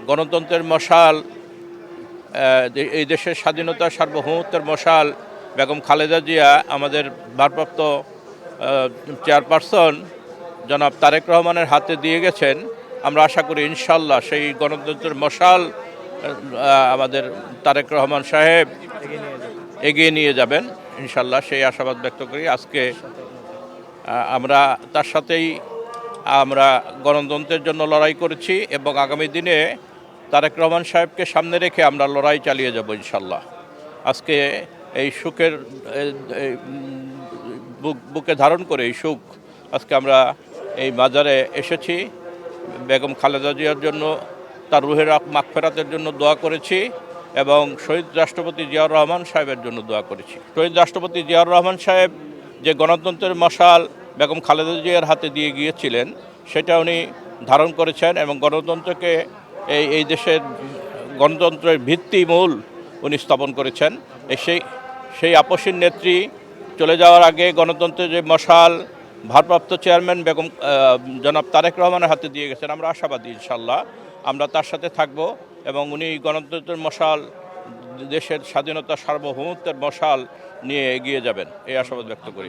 গণতন্ত্রের মশাল, এই দেশের স্বাধীনতা সার্বভৌমত্বের মশাল বেগম খালেদা জিয়া আমাদের ভারপ্রাপ্ত চেয়ারপারসন জনাব তারেক রহমানের হাতে দিয়ে গেছেন। আমরা আশা করি ইনশাল্লাহ সেই গণতন্ত্রের মশাল আমাদের তারেক রহমান সাহেব এগিয়ে নিয়ে যাবেন ইনশাল্লাহ, সেই আশাবাদ ব্যক্ত করি। আজকে আমরা তার সাথেই আমরা গণতন্ত্রের জন্য লড়াই করেছি এবং আগামী দিনে তারেক রহমান সাহেবকে সামনে রেখে আমরা লড়াই চালিয়ে যাব ইনশাল্লাহ। আজকে এই সুখের বুকে ধারণ করে এই সুখ আজকে আমরা এই মাজারে এসেছি। বেগম খালেদা জিয়ার জন্য, তার রুহের মাগফিরাতের জন্য দোয়া করেছি এবং শহীদ রাষ্ট্রপতি জিয়াউর রহমান সাহেবের জন্য দোয়া করেছি। শহীদ রাষ্ট্রপতি জিয়াউর রহমান সাহেব যে গণতন্ত্রের মশাল বেগম খালেদা জিয়ার হাতে দিয়ে গিয়েছিলেন সেটা উনি ধারণ করেছেন এবং গণতন্ত্রকে এই দেশের গণতন্ত্রের ভিত্তিমূল উনি স্থাপন করেছেন। সেই আপসীর নেত্রী চলে যাওয়ার আগে গণতন্ত্রের যে মশাল ভারপ্রাপ্ত চেয়ারম্যান বেগম জনাব তারেক রহমানের হাতে দিয়ে গেছেন। আমরা আশাবাদী ইনশাল্লাহ আমরা তার সাথে থাকব এবং উনি গণতন্ত্রের মশাল, দেশের স্বাধীনতা সার্বভৌমত্বের মশাল নিয়ে এগিয়ে যাবেন, এই আশাবাদ ব্যক্ত করি।